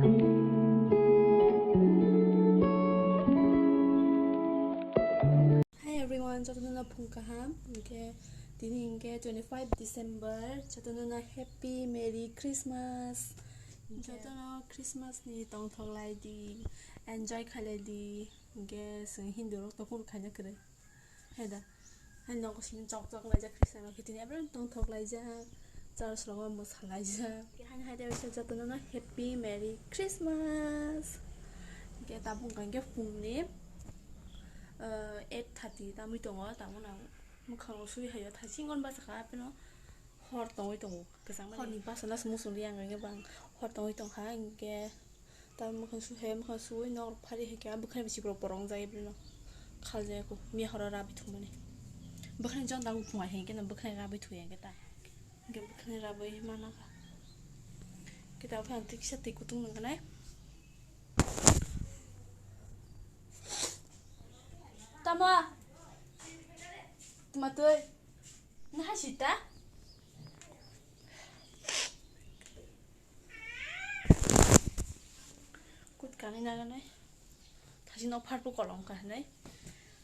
Hi everyone, 저도 누나 폰카함. 이게 디니 이게 25 December. 저도 누나 Happy Merry Christmas. 저도 크리스마스니 동턱라이디 enjoy 칼레디 이게 스 힌두로 또 후르 카냐 그래. 해다. 한 너 것이 쩍쩍 라이자 크리스마스 그때니 everyone 동턱라이자. 자르스로가 뭐 살라이자. 한 하이데 저도 누나 Happy Merry Christmas. 이게 다본 관계 봄님. 8:30 ta mới tông ở tao nào mà không suy hay thay xin con ba sạc bên nó hot tông cái sáng hot đi ba sana semua suliang cái bang hot tông khá anh cái tao mà không suy nó phải đi cái bukan bisa berporong zai bên nó khal zai aku mi hara rabi thu mane bukan jangan tahu puai hay cái nó bukan rabi thu yang cái bukan rabi mana ka kita phải antik sati kutung nang kanai Tama, tôi nó hay gì ta? Cút cá này ra này, 다시 너 팔고 걸렁 가 này,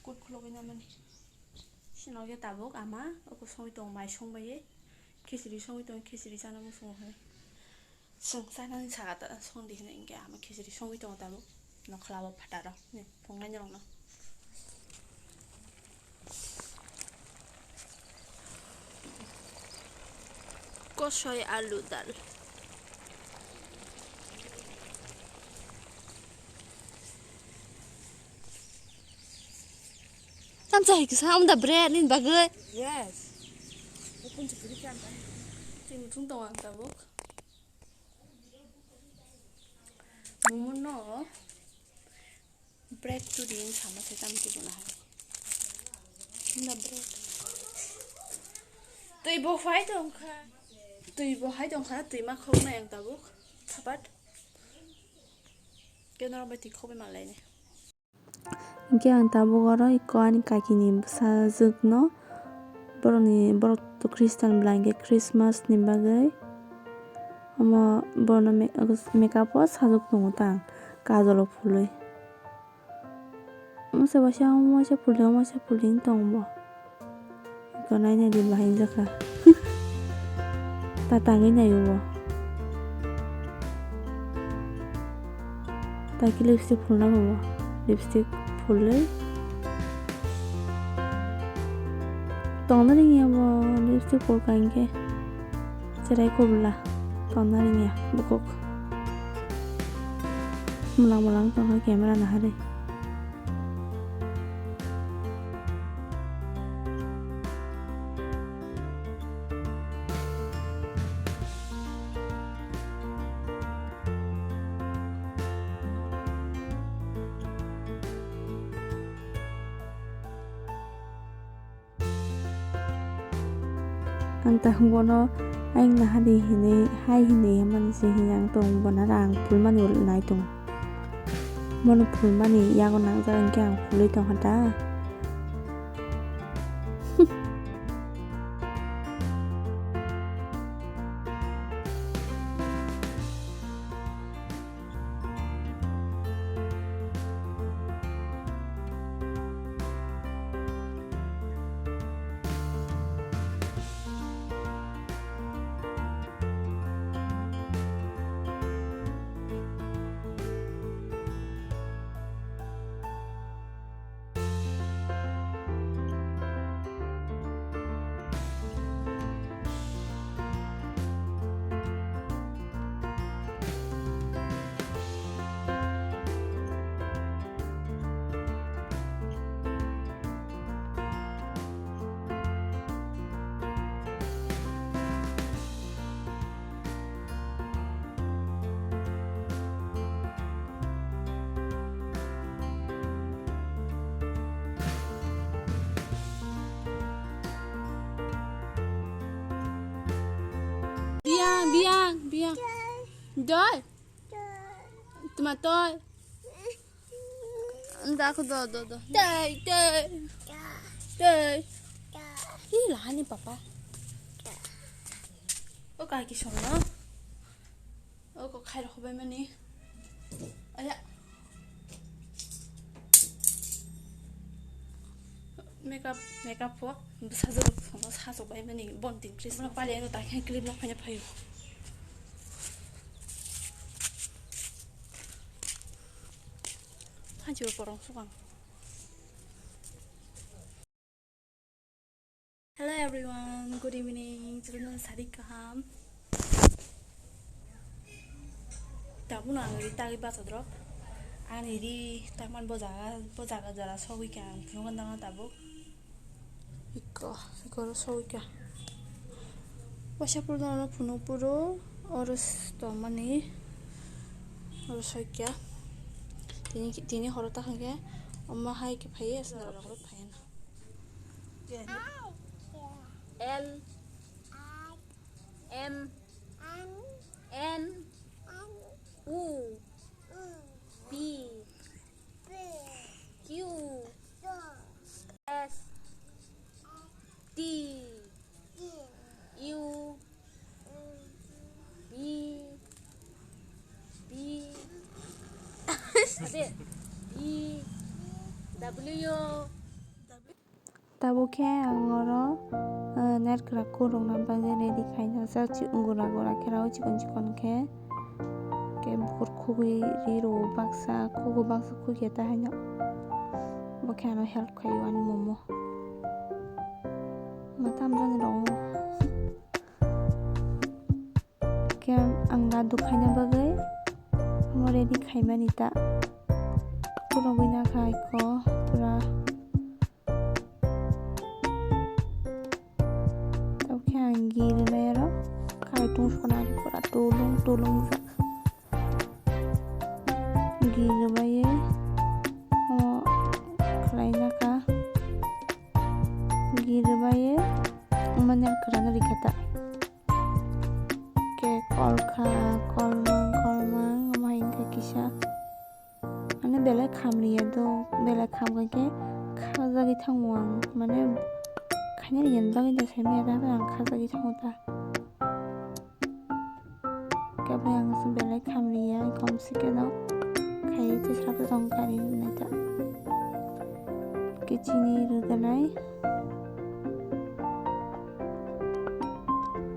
cút khô cái này, xin nói cái tao bốc à má, ở cô soi tông mai sông bay, 키스리 soi tông 키스리 자나 뭐 sông hơi, sông 사는 사가다 sông đi này cái à mà 키스리 soi tông tao bốc, nó khláu phát đã rồi, nè, phong ngay nhông nó. কষায় আলু ডাল Tamsa hik sa da bread nin bagay. Yes. Open to put it down. Tim tung tong ang tabok. Mumuno bread to din sama sa tam ti na. Na bread. Tui bo phai dong kha. Tui ma khâu na ang tabok. Thapat. Ke na ba ti khâu be ma lai ne. 이게 안타보거라 이거 아니 까기님 사즈너 버로니 버로또 크리스탄 블랑게 크리스마스 님바게 어머 버너 메이크업 사족 동다 가절로 풀레 무세 바샤 무세 풀링 동보 이거 나이네 디 바인자카 따땅이냐 이거 따기 립스틱 풀나 봐 립스틱 풀레 tonnaringnya mau lipstick full kainge cerai ko bula tonnaringnya bukok mulang tong kamera nah hari Antah bono aing nah di hai hini man si yang tong bona rang pulman ul nai tong mono pulmani ya kon nang jarang kyang pulai tong hata biang doi tuma toi nda aku do dai ih lah ni papa o kai ki song na o ko khai ro ba mani 메이크업 사서 바이면이 본딩 크리스마스 빨리 해도 다 그냥 클립 나파냐 파요. 한지 오빠랑 수강. Hello everyone, good evening. 저는 사리카함. 다분한 우리 딸이 봐서 들어. 아니 이 딱만 보자가 저라 서위게 부는 당한 다보. 이거를 서위게. 와샤불도나 분우부로 어르스도 많이 어르서위게. 디니 허러 딱한 게 엄마 하이게 파이에서 나라고 파이나. L M N U B Q S D U B 어디 E W Tabuke angoro net kraku rong nampang ready kaina sa chi ungura gora kerau chikon ke bukur khugui riro baksa khugeta hanya bokano help kayu ani momo matam jani rong ke angna dukhanya bagai amo ready khaimanita pura bina khai ko pura gili nero kai tung skonari pura tolong za gili baye o klaina ka gili baye umanyan karana rikata ke kolmang main ka kisha ane bela khamriya do bela kham ke khaza gi thangwang mane kanya yenbang ida semi ada bang khaza gi thangota kabe yang sembelai khamriya komsi ke no khai te srabe dongkari naita ke chini ruganai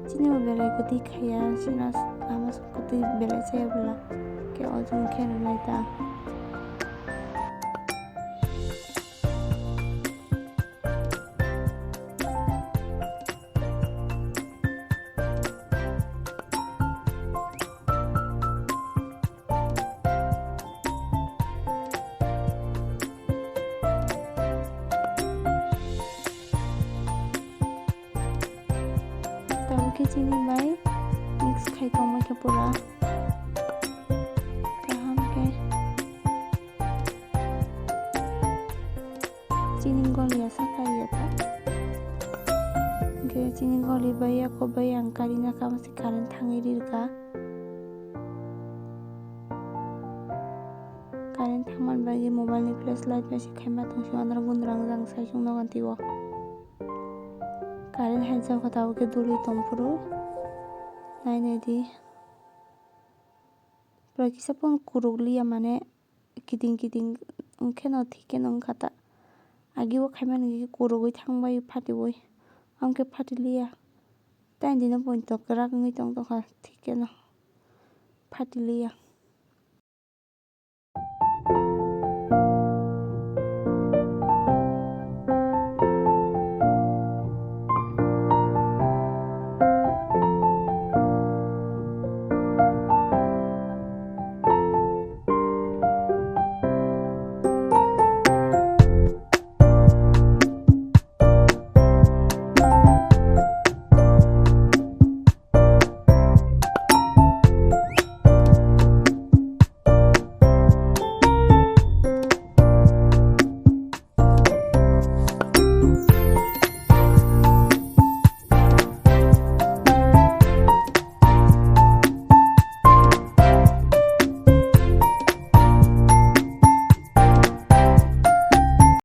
chini mo belai goti khaya sinas amas goti belai saya bela ke ojun khen naita ke chini bai mix khai tong mai ke pura kaham ke chini goli asa kai ta ke chini goli bai ko bai angkari na kam se karan thangi rirka karan thangman bai mobile ni flashlight ba se khaima tong si andra gundrang jang sai sung no gantiwo Karen handsome kata ke dulu tompuru naine di prakisa pun kurugli ya mane kiting ungke no thike nong kata agi wo khaiman gi kurugui thangbai phatiwoi amke phatiliya tain dina point to krak ngi tong to ha thike no phatiliya